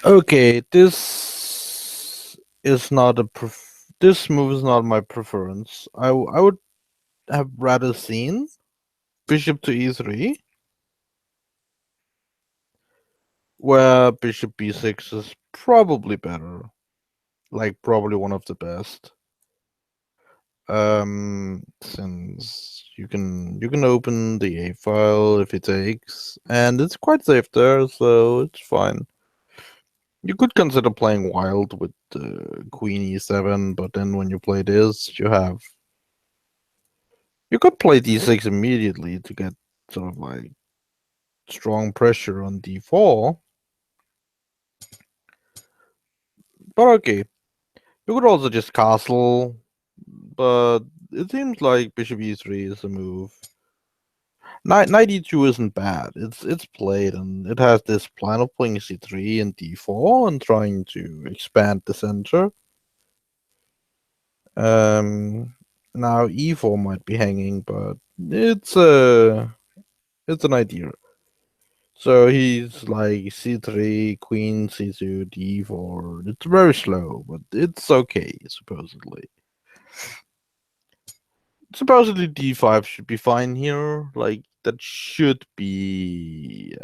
Okay, this move is not my preference. I would have rather seen bishop to e3, where bishop b6 is probably better, like probably one of the best. Since you can open the A file if it takes, and it's quite safe there, so it's fine. You could consider playing wild with queen e7, but then when you play this, you could play d6 immediately to get sort of like strong pressure on d4. But okay, you could also just castle, but it seems like bishop e3 is a move. Knight e2 isn't bad. It's played, and it has this plan of playing c3 and d4 and trying to expand the center. Um, Now e4 might be hanging, but it's an idea. So he's like c3, queen, c2, d4. It's very slow, but it's okay, supposedly. Supposedly d5 should be fine here. Like, that should be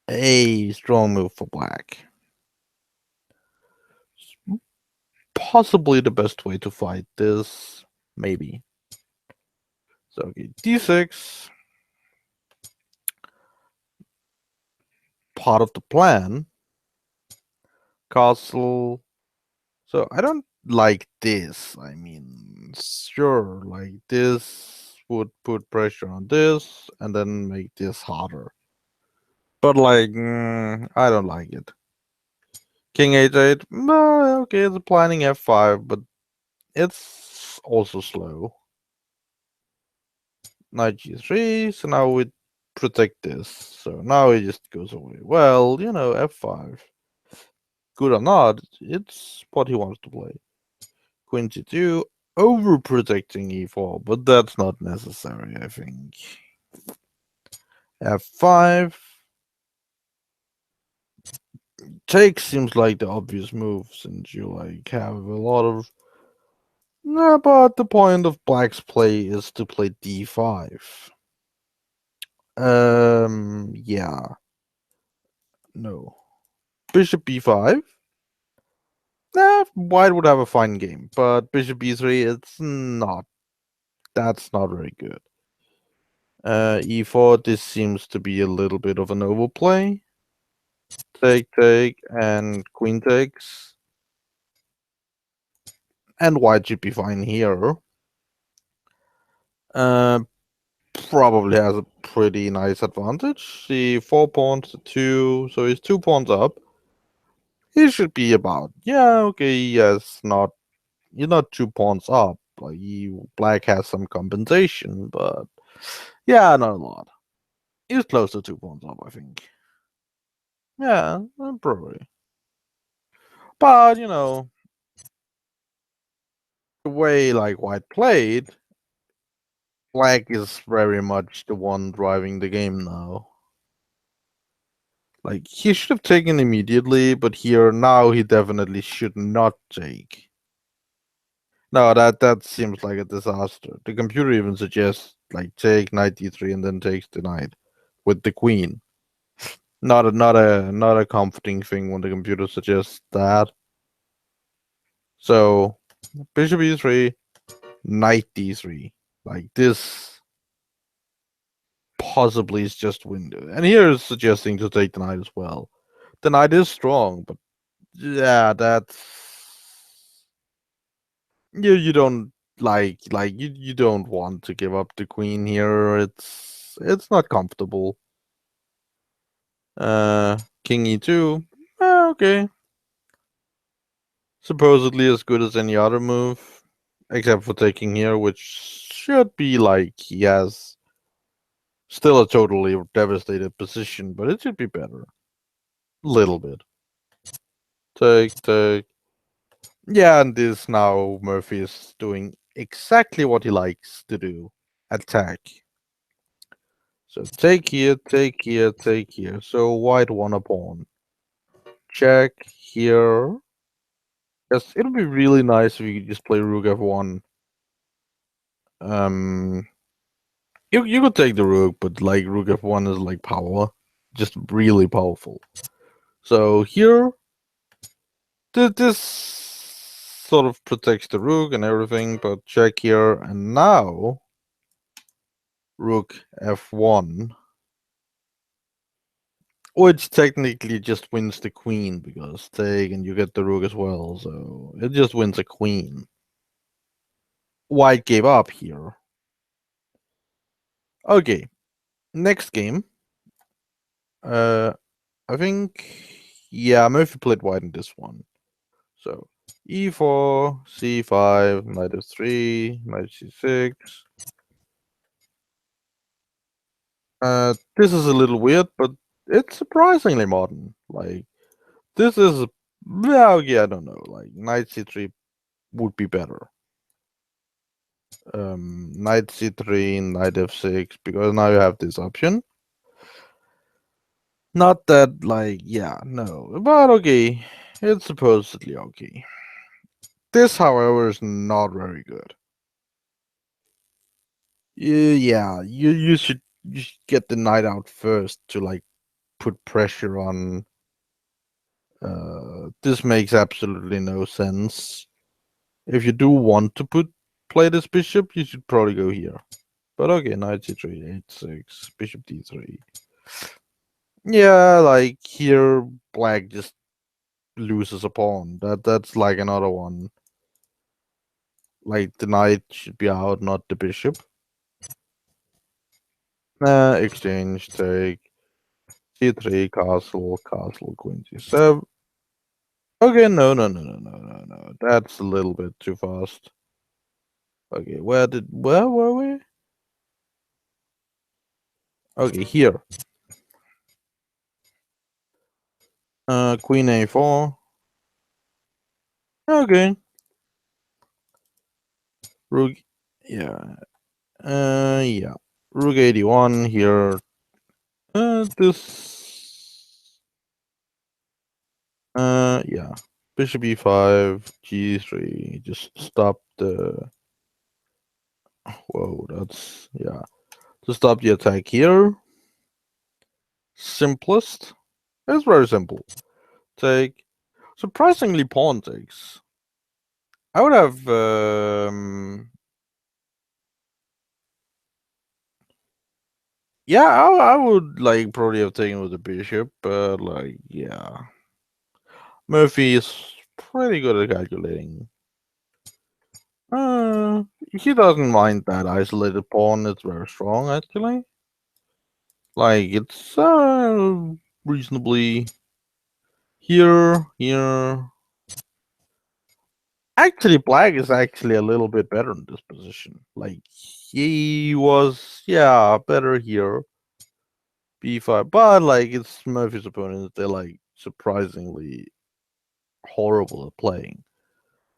a strong move for black. Possibly the best way to fight this, maybe. So, okay, d6, part of the plan. Castle. So I don't like this. I mean, sure, like this would put pressure on this and then make this harder. But like, I don't like it. King h8, okay, it's planning f5, but it's also slow. Knight g3, so now we protect this. So now it just goes away. Well, f5. Good or not, it's what he wants to play. Queen c2, overprotecting e4, but that's not necessary, I think. f5. Take seems like the obvious move since you like have a lot of. No, but the point of black's play is to play d5. Yeah. No. Bishop b5. White would have a fine game, but bishop b3, it's not. That's not very good. E4, this seems to be a little bit of an overplay. Take, and queen takes. And white should be fine here. Uh, Probably has a pretty nice advantage. See, 4 pawns to 2, so he's 2 pawns up. He should be about, yeah, okay, yes, you're not 2 pawns up. Like, black has some compensation, but yeah, not a lot. He's close to 2 pawns up, I think. Yeah, probably. But, the way like white played, black is very much the one driving the game now. Like, he should have taken immediately, but here now he definitely should not take. No, that seems like a disaster. The computer even suggests like take knight d3 and then takes the knight with the queen. Not a comforting thing when the computer suggests that. So bishop e3, knight d3. Like, this possibly is just window. And here is suggesting to take the knight as well. The knight is strong, but yeah, that's you don't you don't want to give up the queen here. It's not comfortable. King e2. Okay. Supposedly as good as any other move, except for taking here, which should be like he has still a totally devastated position, but it should be better. Little bit. Take. Yeah, and this now Murphy is doing exactly what he likes to do. Attack. So take here, take here, take here. So white won a pawn. Check here. Yes, it would be really nice if you could just play rook f1. Um, you could take the rook, but like rook f1 is like power, just really powerful. So here, this sort of protects the rook and everything, but check here, and now rook f1, which technically just wins the queen because take and you get the rook as well, so it just wins a queen. White gave up here. Okay, next game. Uh, I think, yeah, Morphy played white in this one. So e4, c5, knight f3, knight c6. This is a little weird, but it's surprisingly modern. Like, this is, well, yeah, I don't know. Like, knight c3 would be better. Knight c3, knight f6, because now you have this option. Not that, like, yeah, no, but okay, it's supposedly okay. This, however, is not very good. Yeah, you should get the knight out first to like put pressure on. This makes absolutely no sense. If you do want to play this bishop, you should probably go here. But okay, knight c3, h6, bishop d3. Yeah, like here, black just loses a pawn. That's like another one. Like the knight should be out, not the bishop. Exchange, take c3, castle, castle, queen c7. Okay, no. That's a little bit too fast. Okay, where were we? Okay, here. Queen a4. Okay. Rook, yeah. Yeah. Rook 81 here. This. Yeah. Bishop e5, g3. Just stop the. Whoa, that's, yeah. To stop the attack here. Simplest. It's very simple. Take. Surprisingly, pawn takes. I would have. Yeah, I would like probably have taken with the bishop, but like, yeah. Murphy is pretty good at calculating. Uh, he doesn't mind that isolated pawn. It's very strong, actually. Like, it's reasonably here. Actually, black is actually a little bit better in this position. Like, he was, yeah, better here. B5, but like, it's Murphy's opponents. They're like surprisingly horrible at playing.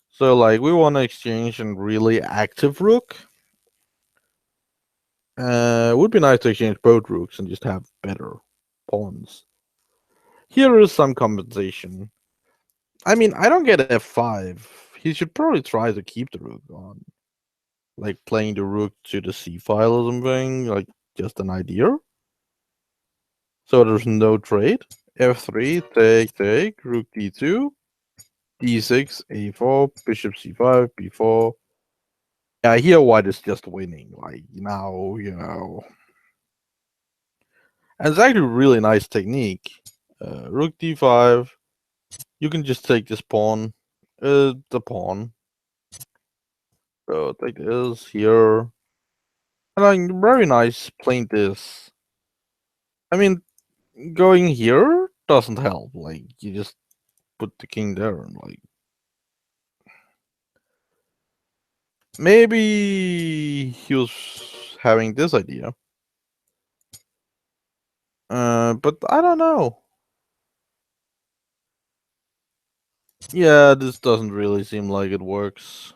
So like, we want to exchange a really active rook. It would be nice to exchange both rooks and just have better pawns. Here is some compensation. I mean, I don't get f5. He should probably try to keep the rook on. Like playing the rook to the c file or something. Like just an idea. So there's no trade. F3, take, rook d2, d6, a4, bishop c5, b4. Yeah, here white is just winning. Like now, and it's actually a really nice technique. Rook d5. You can just take this pawn, the pawn. So take this here, and like very nice playing this. I mean, going here doesn't help. Like you just put the king there and like maybe he was having this idea. But I don't know. Yeah, this doesn't really seem like it works.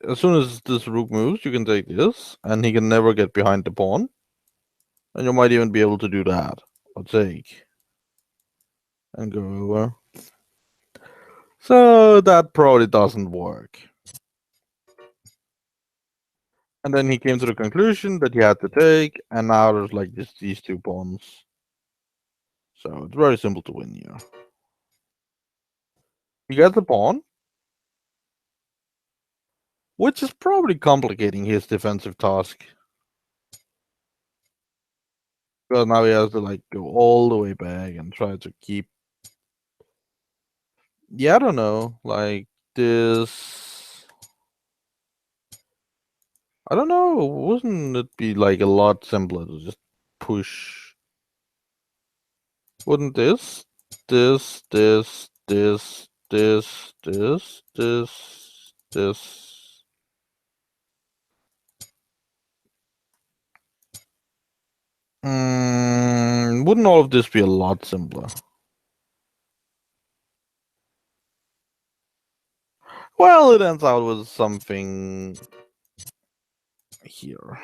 as soon as this rook moves, you can take this, and he can never get behind the pawn. And you might even be able to do that. Or take. And go over. So that probably doesn't work. And then he came to the conclusion that he had to take, and now there's like just these 2 pawns. So it's very simple to win here. He gets the pawn, which is probably complicating his defensive task. Because now he has to like go all the way back and try to keep. Yeah, I don't know. Like this. I don't know. Wouldn't it be like a lot simpler to just push? Wouldn't this, this, this, this, this, this, this, this? Wouldn't all of this be a lot simpler? Well, it ends out with something here.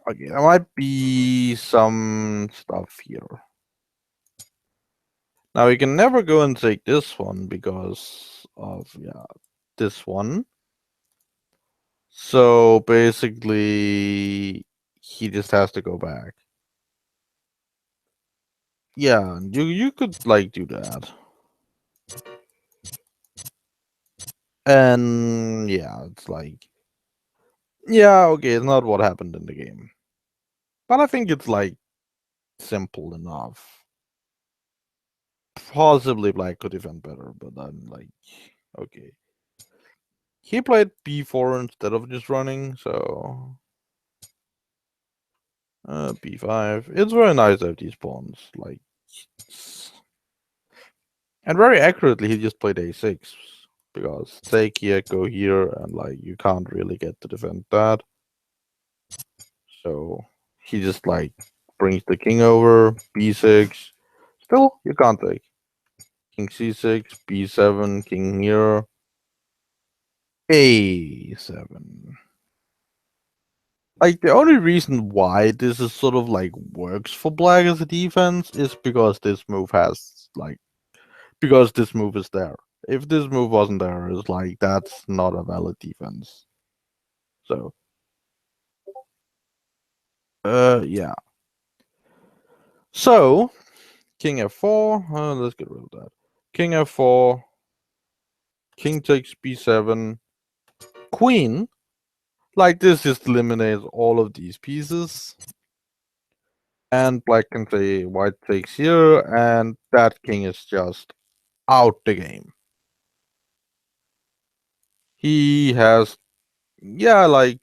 Okay, there might be some stuff here. Now we can never go and take this one because of this one. So basically he just has to go back. Yeah, you could like do that. And yeah, it's like yeah, okay, it's not what happened in the game. But I think it's like simple enough. Possibly black could defend better, but I'm like okay. He played b4 instead of just running, so b5. It's very nice to have these pawns, like, and very accurately he just played a6 because take here, go here, and like you can't really get to defend that. So he just like brings the king over, b6. Still, you can't take. King c6, b7, king here, a7. Like the only reason why this is sort of like works for black as a defense is because this move has like because this move is there. If this move wasn't there, it's like that's not a valid defense. So yeah. So king f4, let's get rid of that. King f4, king takes b7, queen. Like this just eliminates all of these pieces. And black can say white takes here, and that king is just out the game. He has, yeah, like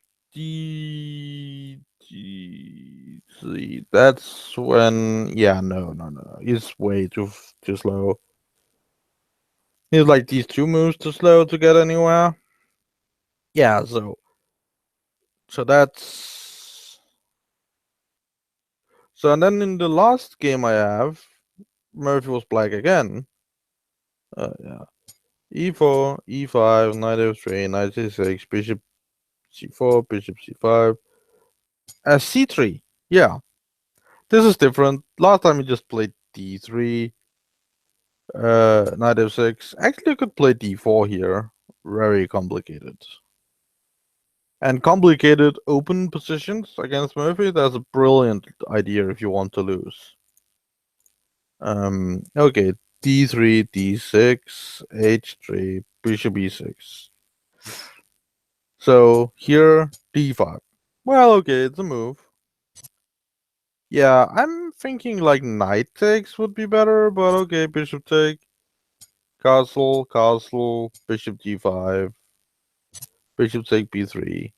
that's when, yeah, no. He's way too slow. He's like these 2 moves too slow to get anywhere. Yeah, so that's so. And then in the last game I have, Murphy was black again. Yeah. E4, E5, knight F3, knight C6, bishop C4, bishop C5, C3. Yeah, this is different. Last time he just played D3, knight F6. Actually, I could play D4 here. Very complicated. And complicated open positions against Murphy, that's a brilliant idea if you want to lose. Okay, D3, D6, H3, bishop E6. So here, D5. Well, okay, it's a move. Yeah, I'm thinking like knight takes would be better, but okay, bishop take, castle, castle, bishop d5, bishop take b3,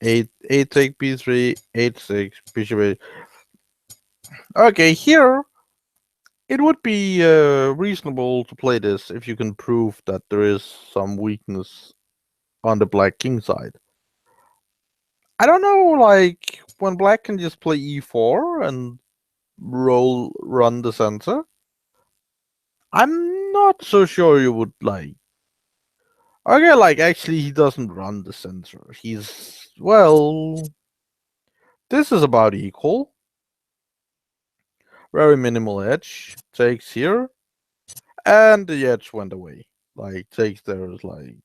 8 take b3, 8 6, bishop 8. Okay, here it would be reasonable to play this if you can prove that there is some weakness on the black king side. I don't know, like when black can just play e4 and run the center. I'm not so sure you would like. Okay, like actually he doesn't run the center. He's well, this is about equal. Very minimal edge. Takes here. And the edge went away. Like takes there is like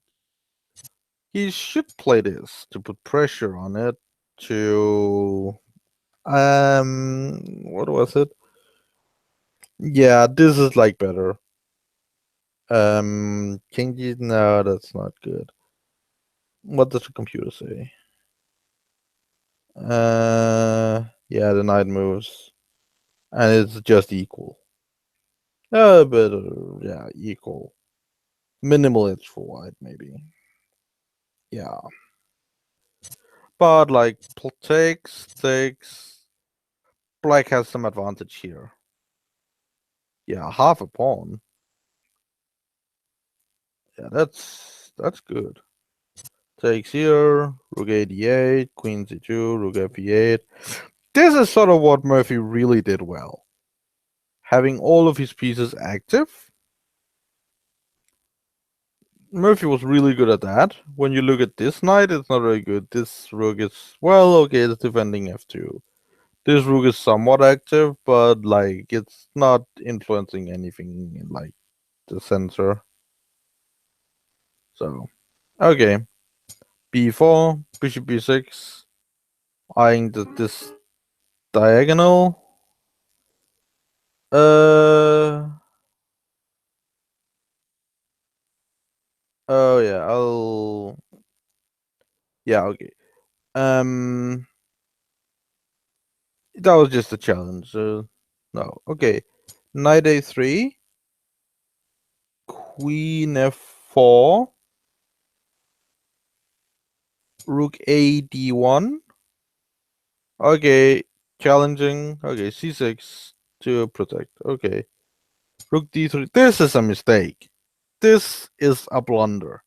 he should play this to put pressure on it to what was it? Yeah, this is like better. King G, no, that's not good. What does the computer say? Yeah, the knight moves. And it's just equal. But yeah, equal. Minimal edge for white, maybe. Yeah. But like takes. Black has some advantage here. Yeah, half a pawn. Yeah, that's good. Takes here, rook a8, queen c2, rook f8. This is sort of what Morphy really did well. Having all of his pieces active. Morphy was really good at that. When you look at this knight, it's not very good. This rook is, well, okay, it's defending f2. This rook is somewhat active, but like it's not influencing anything in like the center. So, okay. b4, bishop b6, eyeing this diagonal. Uh, oh yeah, yeah, okay. Um, that was just a challenge. No, okay. Knight a3, queen f4, rook a d1. Okay, challenging. Okay, c6 to protect. Okay, rook d3. This is a mistake. This is a blunder.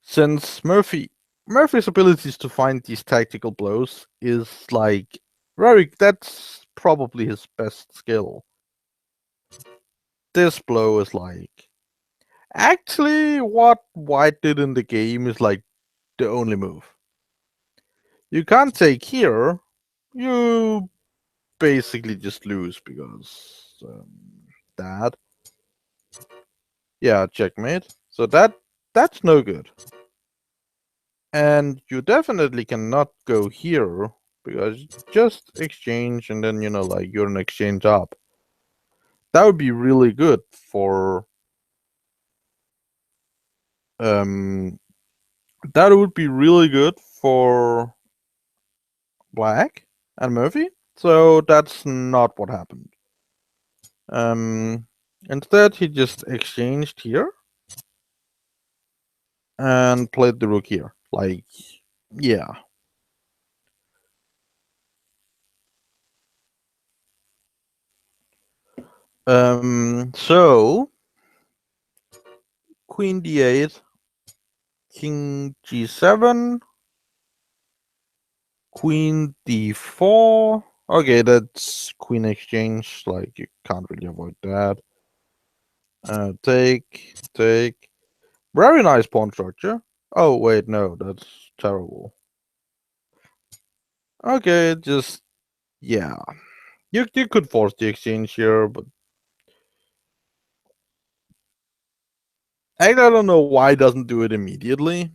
Since Morphy's abilities to find these tactical blows is like that's probably his best skill. This blow is like actually what white did in the game is like the only move. You can't take here. You basically just lose because that. Yeah, checkmate. So that's no good. And you definitely cannot go here because just exchange and then like you're an exchange up. That would be really good for um that would be really good for Black and Morphy. So that's not what happened. Instead he just exchanged here and played the rook here. Like yeah. So queen d8, king g7, queen d4. Okay, that's queen exchange. Like you can't really avoid that. Take. Very nice pawn structure. Oh wait, no, that's terrible. Okay, just yeah. You could force the exchange here, but I don't know why it doesn't do it immediately.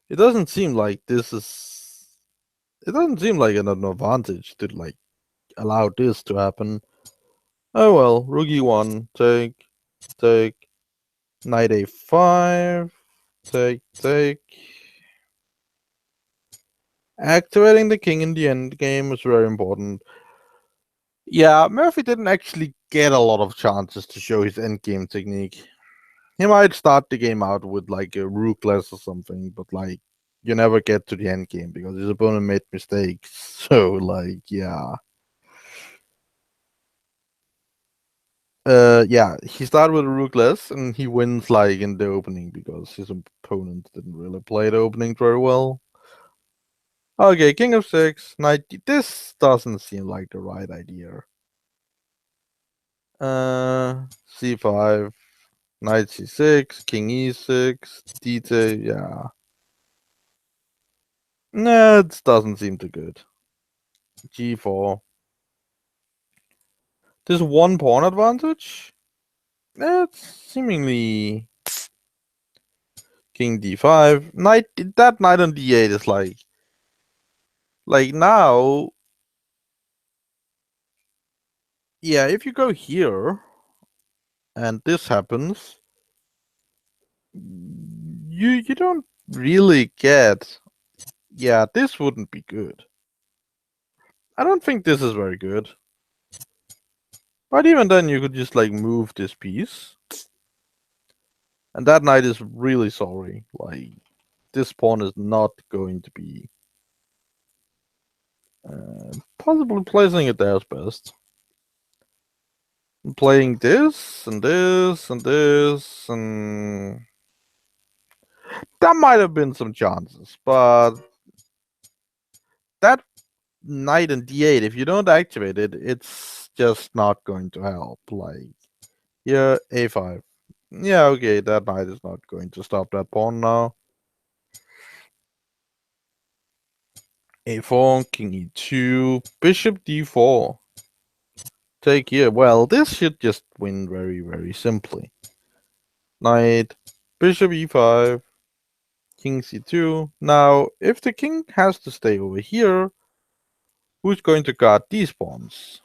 It doesn't seem like this is. It doesn't seem like an advantage to like allow this to happen. Oh well, rook e1, take, knight a5, take. Activating the king in the end game is very important. Yeah, Morphy didn't actually get a lot of chances to show his endgame technique. He might start the game out with like a rookless or something, but like you never get to the end game because his opponent made mistakes. So like yeah. Yeah, he started with a rookless and he wins like in the opening because his opponent didn't really play the opening very well. Okay, king of six, knight. This doesn't seem like the right idea. c5, knight c6, king e6, d2, yeah. Nah, it doesn't seem too good. g4. This 1 pawn advantage? It's seemingly king d5. That knight on d8 is like now. Yeah, if you go here and this happens, you don't really get. Yeah, this wouldn't be good. I don't think this is very good. But even then, you could just like move this piece. And that knight is really sorry. Like, this pawn is not going to be. Possibly placing it there is best. Playing this and this and this, and that might have been some chances, but that knight and d8, if you don't activate it, it's just not going to help. Like, yeah, a5. Yeah, okay, that knight is not going to stop that pawn now. a4, king e2, bishop d4. Take here. Well, this should just win very, very simply. Knight, bishop e5, king c2. Now, if the king has to stay over here, who's going to guard these pawns?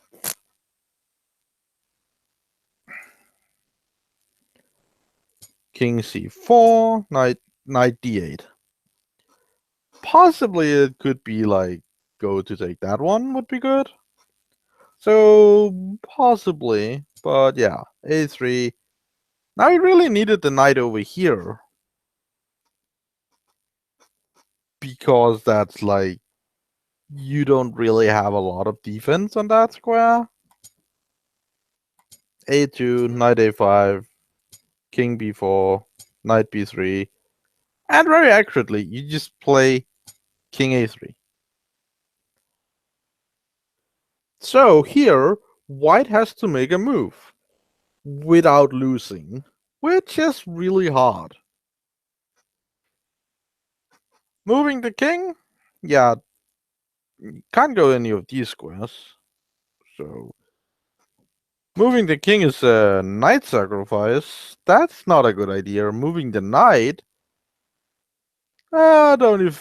King c4, knight d8. Possibly it could be like go to take that one would be good. So possibly, but yeah, a3. Now you really needed the knight over here because that's like you don't really have a lot of defense on that square. a2, knight a5, king b4, knight b3, and very accurately, you just play king a3. So here, white has to make a move without losing, which is really hard. Moving the king? Yeah, can't go any of these squares. So moving the king is a knight sacrifice. That's not a good idea. Moving the knight, the only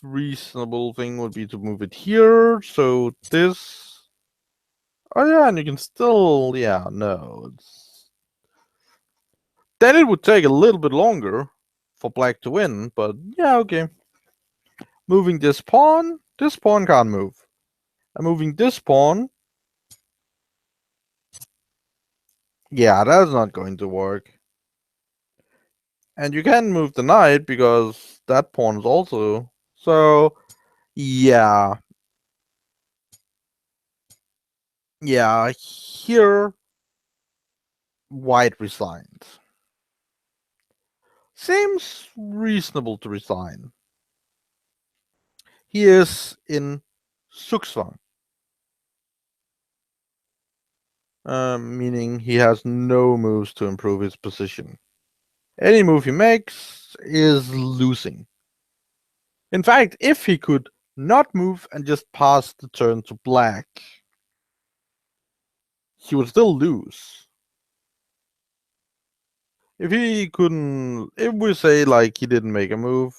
reasonable thing would be to move it here. So this. Oh yeah, and you can still. Yeah, no. Then it would take a little bit longer for black to win, but yeah, okay. Moving this pawn can't move. And moving this pawn, yeah, that's not going to work. And you can move the knight because that pawn is also. So, yeah. Yeah, here, white resigns. Seems reasonable to resign. He is in Zugzwang. Meaning he has no moves to improve his position. Any move he makes is losing. In fact, if he could not move and just pass the turn to black, he would still lose. If he couldn't, if we say like he didn't make a move,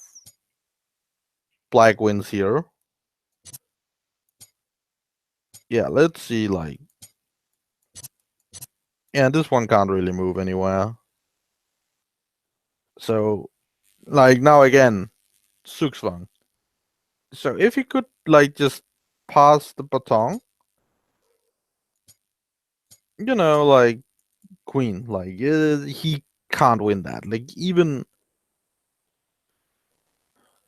black wins here. Yeah, let's see like, yeah, this one can't really move anywhere. So, like now again, Zugzwang. So if he could like just pass the baton, like queen, like he can't win that. Like even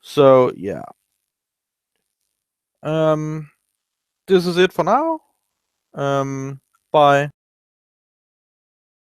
so, yeah. This is it for now. Bye.